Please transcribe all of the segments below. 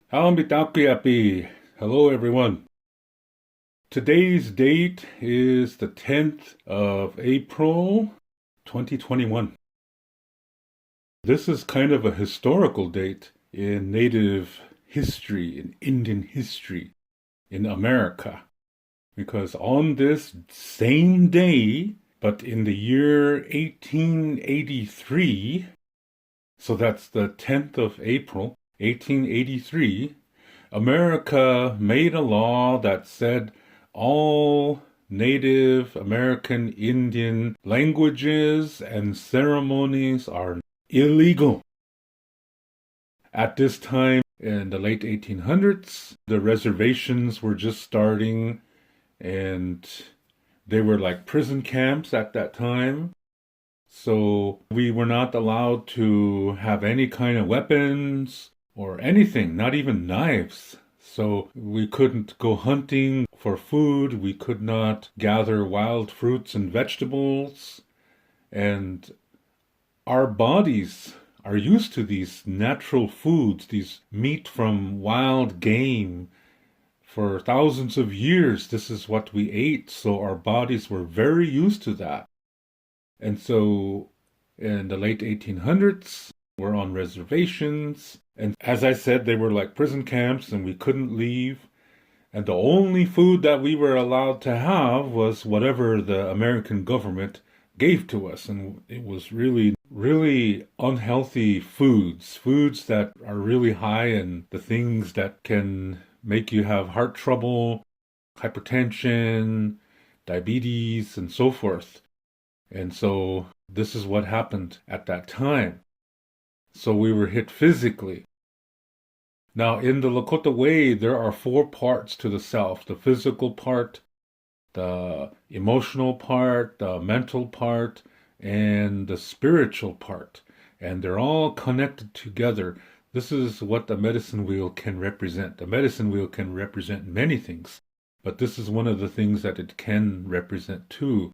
Hello, everyone. Today's date is the 10th of April, 2021. This is kind of a historical date in Native history, in Indian history, in America. Because on this same day, but in the year 1883, so that's the 10th of April, 1883, America made a law that said all Native American Indian languages and ceremonies are illegal. At this time, in the late 1800s, the reservations were just starting and they were like prison camps at that time. So we were not allowed to have any kind of weapons or anything, not even knives. So we couldn't go hunting for food. We could not gather wild fruits and vegetables. And our bodies are used to these natural foods, these meat from wild game. For thousands of years, this is what we ate. So our bodies were very used to that. And so in the late 1800s, we're on reservations. And as I said, they were like prison camps and we couldn't leave. And the only food that we were allowed to have was whatever the American government gave to us. And it was really, really unhealthy foods that are really high in the things that can make you have heart trouble, hypertension, diabetes, and so forth. And so this is what happened at that time. So we were hit physically. Now, in the Lakota way, there are four parts to the self: the physical part, the emotional part, the mental part, and the spiritual part. And they're all connected together. This is what the medicine wheel can represent. The medicine wheel can represent many things, but this is one of the things that it can represent too.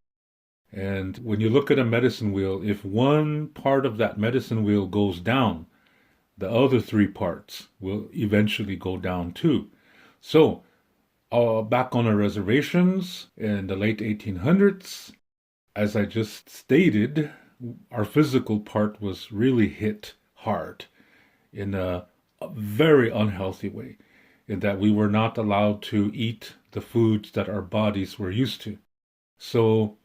And when you look at a medicine wheel, if one part of that medicine wheel goes down, the other three parts will eventually go down too. So, back on our reservations in the late 1800s, as I just stated, our physical part was really hit hard in a very unhealthy way, in that we were not allowed to eat the foods that our bodies were used to. So,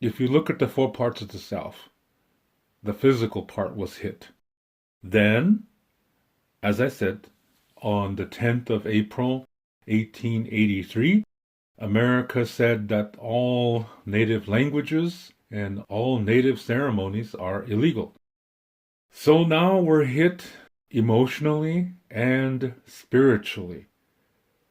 if you look at the four parts of the self, the physical part was hit. Then, as I said, on the 10th of April, 1883, America said that all native languages and all native ceremonies are illegal. So now we're hit emotionally and spiritually.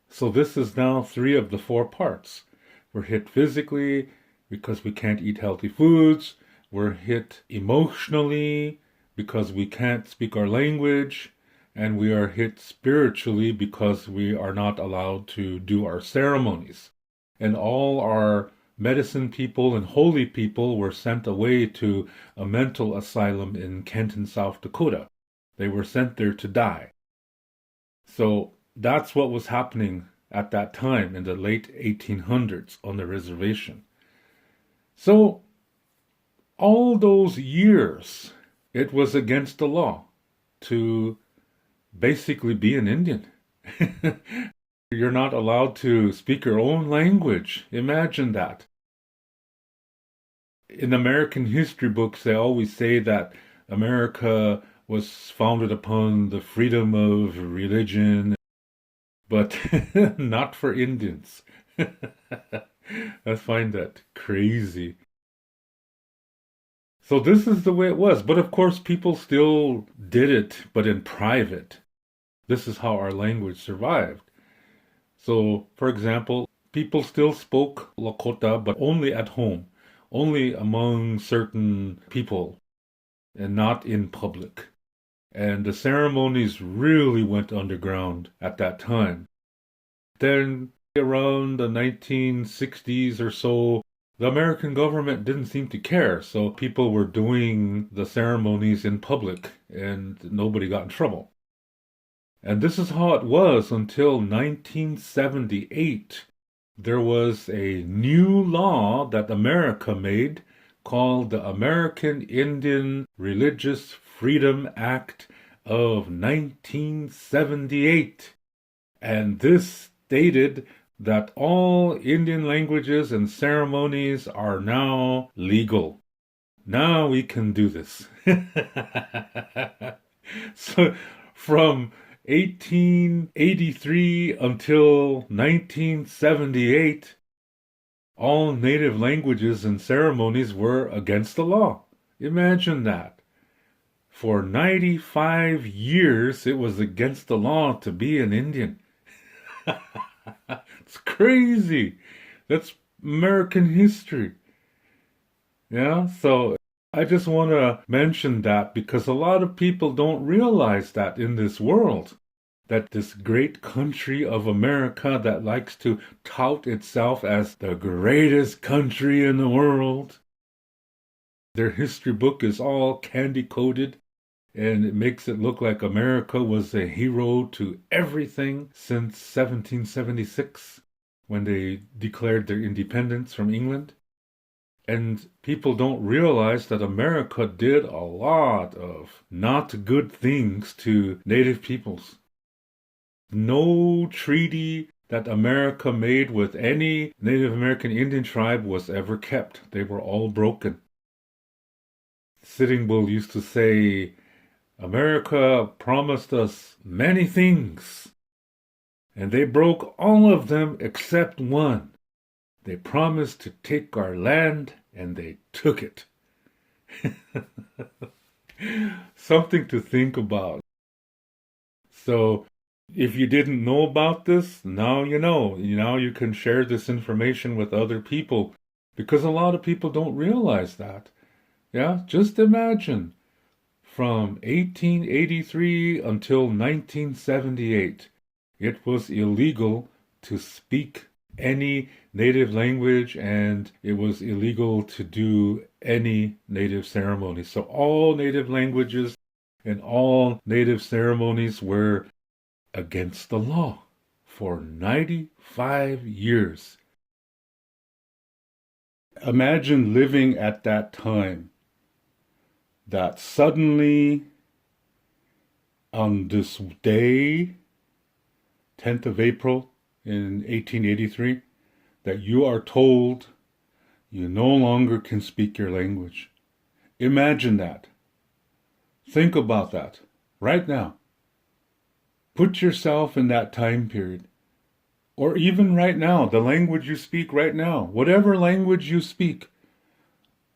So this is now three of the four parts. We're hit physically because we can't eat healthy foods. We're hit emotionally because we can't speak our language. And we are hit spiritually because we are not allowed to do our ceremonies. And all our medicine people and holy people were sent away to a mental asylum in Kenton, South Dakota. They were sent there to die. So that's what was happening at that time in the late 1800s on the reservation. So all those years, it was against the law to basically be an Indian. You're not allowed to speak your own language. Imagine that. In American history books, they always say that America was founded upon the freedom of religion, but not for Indians. I find that crazy. So this is the way it was. But of course, people still did it, but in private. This is how our language survived. So, for example, people still spoke Lakota, but only at home, only among certain people, and not in public. And the ceremonies really went underground at that time. Then, around the 1960s or so, the American government didn't seem to care, so people were doing the ceremonies in public, and nobody got in trouble. And this is how it was until 1978. There was a new law that America made called the American Indian Religious Freedom Act of 1978. And this stated that all Indian languages and ceremonies are now legal. Now we can do this. So from 1883 until 1978, all native languages and ceremonies were against the law. Imagine that. For 95 years, it was against the law to be an Indian. It's crazy. That's American history. Yeah, so I just want to mention that because a lot of people don't realize that in this world, that this great country of America that likes to tout itself as the greatest country in the world, their history book is all candy-coated, and it makes it look like America was a hero to everything since 1776, when they declared their independence from England. And people don't realize that America did a lot of not good things to Native peoples. No treaty that America made with any Native American Indian tribe was ever kept. They were all broken. Sitting Bull used to say, America promised us many things, and they broke all of them except one. They promised to take our land, and they took it. Something to think about. So, if you didn't know about this, now you know. Now you can share this information with other people, because a lot of people don't realize that. Yeah, just imagine. From 1883 until 1978, it was illegal to speak any native language, and it was illegal to do any native ceremony. So all native languages and all native ceremonies were against the law for 95 years. Imagine living at that time, that suddenly on this day, 10th of April, in 1883, that you are told you no longer can speak your language. Imagine that. Think about that right now. Put yourself in that time period. Or even right now, the language you speak right now, whatever language you speak.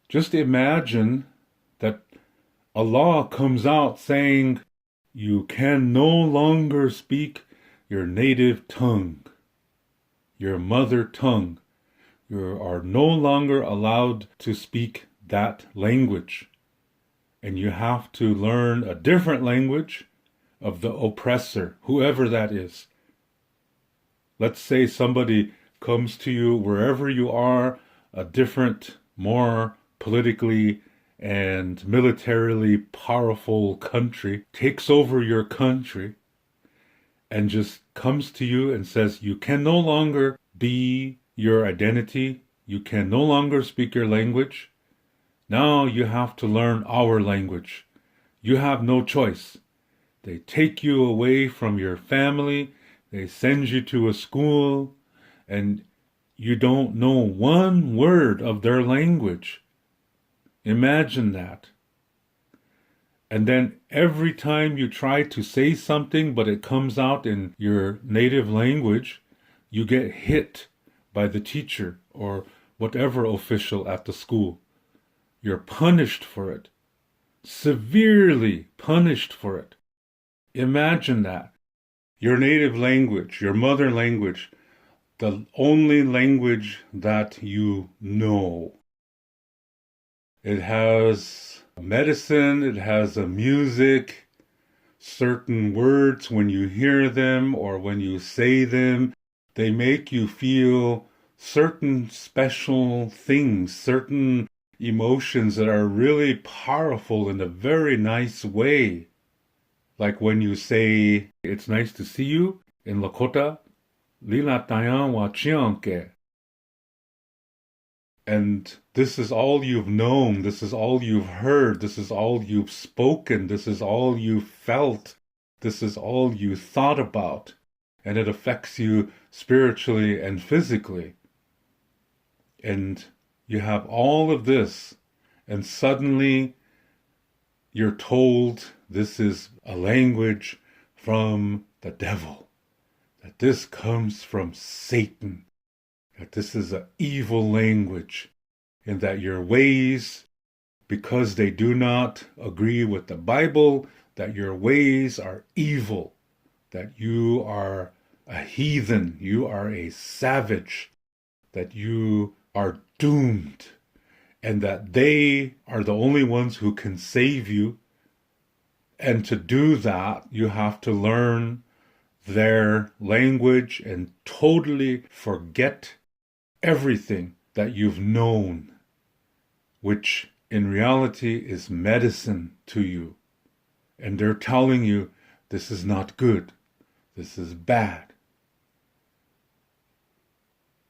Just imagine that a law comes out saying you can no longer speak your native tongue, your mother tongue. You are no longer allowed to speak that language. And you have to learn a different language of the oppressor, whoever that is. Let's say somebody comes to you wherever you are, a different, more politically and militarily powerful country takes over your country and just comes to you and says, you can no longer be your identity. You can no longer speak your language. Now you have to learn our language. You have no choice. They take you away from your family. They send you to a school, and you don't know one word of their language. Imagine that. And then every time you try to say something, but it comes out in your native language, you get hit by the teacher or whatever official at the school. You're punished for it. Severely punished for it. Imagine that. Your native language, your mother language, the only language that you know. It has medicine, it has a music, certain words when you hear them or when you say them, they make you feel certain special things, certain emotions that are really powerful in a very nice way. Like when you say, it's nice to see you in Lakota, Lila tayan wa chianke. And this is all you've known, this is all you've heard, this is all you've spoken, this is all you felt, this is all you thought about. And it affects you spiritually and physically. And you have all of this, and suddenly you're told this is a language from the devil, that this comes from Satan, that this is an evil language, and that your ways, because they do not agree with the Bible, that your ways are evil, that you are a heathen, you are a savage, that you are doomed, and that they are the only ones who can save you. And to do that, you have to learn their language and totally forget everything that you've known, which in reality is medicine to you. And they're telling you, this is not good, this is bad.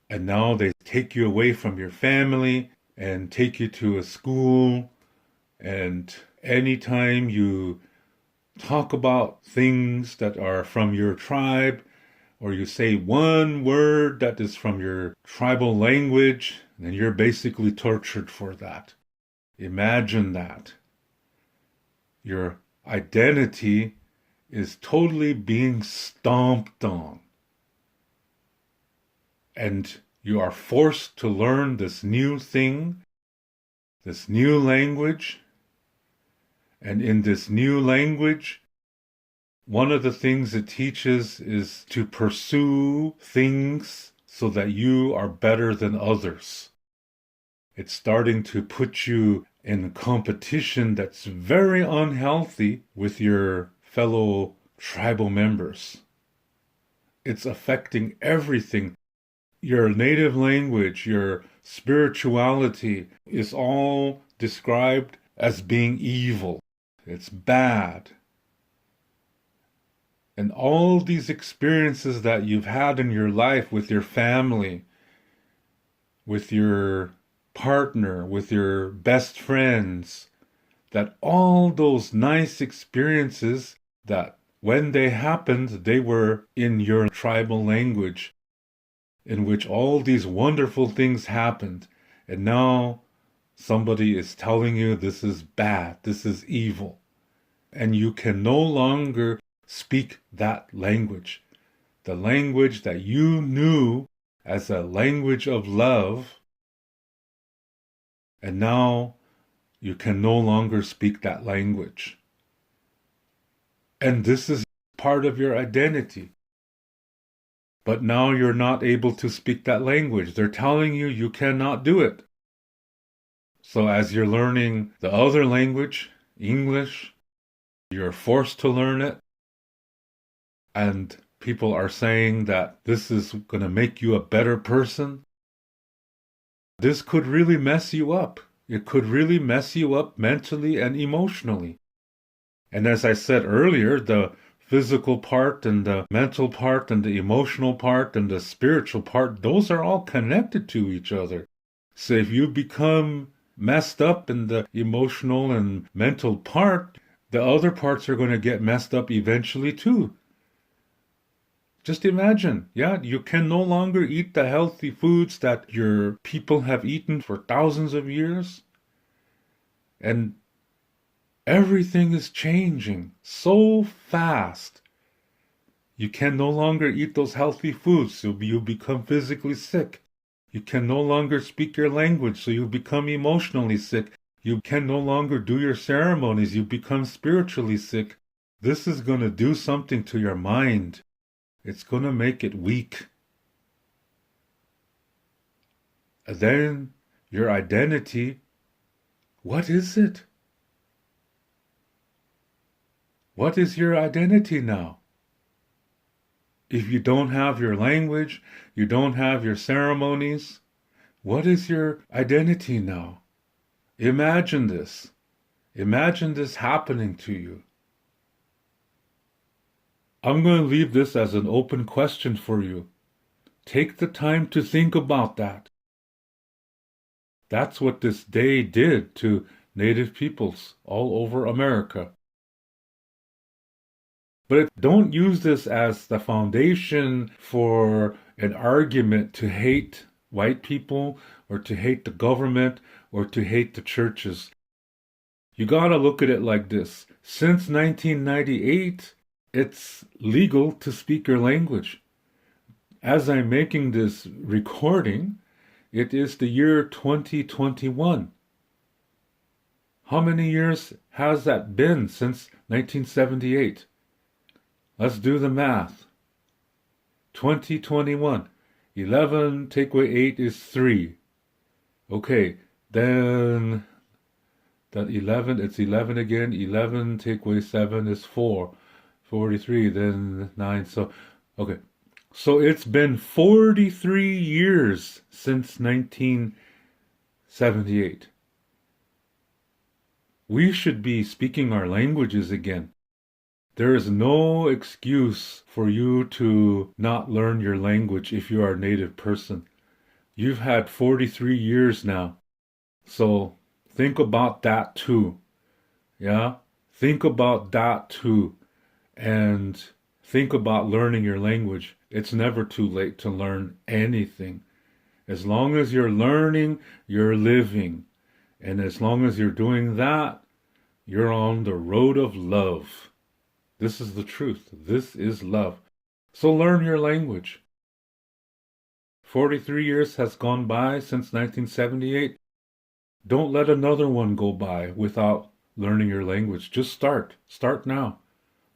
And now they take you away from your family and take you to a school, and anytime you talk about things that are from your tribe, or you say one word that is from your tribal language, then you're basically tortured for that. Imagine that. Your identity is totally being stomped on. And you are forced to learn this new thing, this new language. And in this new language, one of the things it teaches is to pursue things so that you are better than others. It's starting to put you in competition that's very unhealthy with your fellow tribal members. It's affecting everything. Your native language, your spirituality is all described as being evil. It's bad. And all these experiences that you've had in your life with your family, with your partner, with your best friends, that all those nice experiences that when they happened, they were in your tribal language, in which all these wonderful things happened. And now somebody is telling you this is bad, this is evil. And you can no longer speak that language. The language that you knew as a language of love. And now you can no longer speak that language. And this is part of your identity. But now you're not able to speak that language. They're telling you you cannot do it. So as you're learning the other language, English, you're forced to learn it. And people are saying that this is going to make you a better person. This could really mess you up. It could really mess you up mentally and emotionally. And as I said earlier, the physical part and the mental part and the emotional part and the spiritual part, those are all connected to each other. So if you become messed up in the emotional and mental part, the other parts are going to get messed up eventually too. Just imagine, you can no longer eat the healthy foods that your people have eaten for thousands of years. And everything is changing so fast. You can no longer eat those healthy foods, so you become physically sick. You can no longer speak your language, so you become emotionally sick. You can no longer do your ceremonies, you become spiritually sick. This is going to do something to your mind. It's going to make it weak. And then your identity, what is it? What is your identity now? If you don't have your language, you don't have your ceremonies, what is your identity now? Imagine this. Imagine this happening to you. I'm going to leave this as an open question for you. Take the time to think about that. That's what this day did to Native peoples all over America. But don't use this as the foundation for an argument to hate white people or to hate the government or to hate the churches. You gotta look at it like this. Since 1998, it's legal to speak your language. As I'm making this recording, it is the year 2021. How many years has that been since 1978? Let's do the math. 2021. 11 take away 8 is 3. Okay, then that 11, it's 11 again. 11 take away 7 is 4. 43, then 9. So, okay. So it's been 43 years since 1978. We should be speaking our languages again. There is no excuse for you to not learn your language if you are a native person. You've had 43 years now. So think about that too. Yeah? Think about that too. And think about learning your language. It's never too late to learn anything. As long as you're learning, you're living. And as long as you're doing that, you're on the road of love. This is the truth. This is love. So learn your language. 43 years has gone by since 1978. Don't let another one go by without learning your language. Just start. Start now.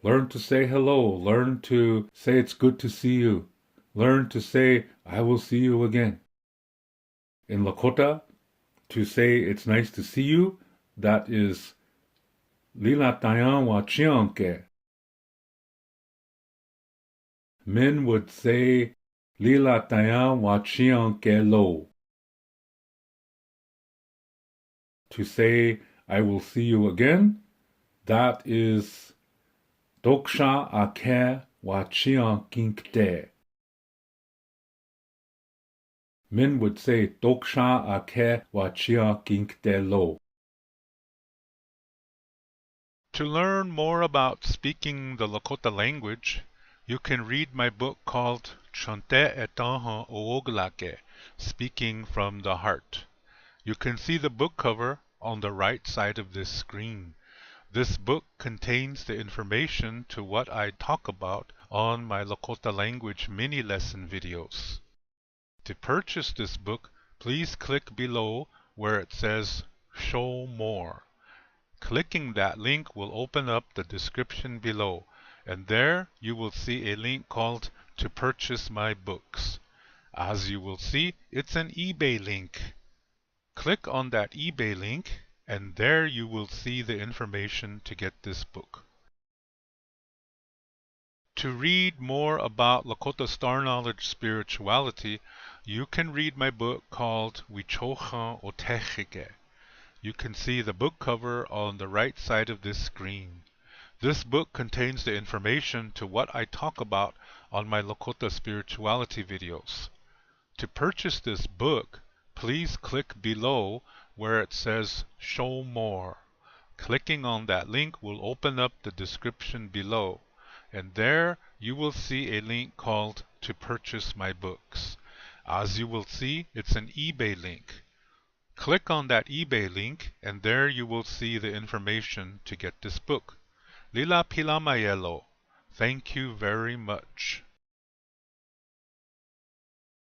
Learn to say hello. Learn to say it's good to see you. Learn to say, I will see you again. In Lakota, to say it's nice to see you, that is Lila tayan wa chianke. Men would say Lila tayan wa chianke lo. To say I will see you again, that is Doksha ake wa chiankinkte. Men would say Doksha ake wa chiankinkte lo. To learn more about speaking the Lakota language, you can read my book called Chante Etanha Ooglake, Speaking from the Heart. You can see the book cover on the right side of this screen. This book contains the information to what I talk about on my Lakota language mini lesson videos. To purchase this book, please click below where it says Show More. Clicking that link will open up the description below, and there you will see a link called To Purchase My Books. As you will see, it's an eBay link. Click on that eBay link, and there you will see the information to get this book. To read more about Lakota Star Knowledge spirituality, you can read my book called Wichocha Otechike. You can see the book cover on the right side of this screen. This book contains the information to what I talk about on my Lakota spirituality videos. To purchase this book, please click below where it says Show More. Clicking on that link will open up the description below, and there you will see a link called To Purchase My Books. As you will see, it's an eBay link. Click on that eBay link, and there you will see the information to get this book. Lila Pilamayelo. Thank you very much.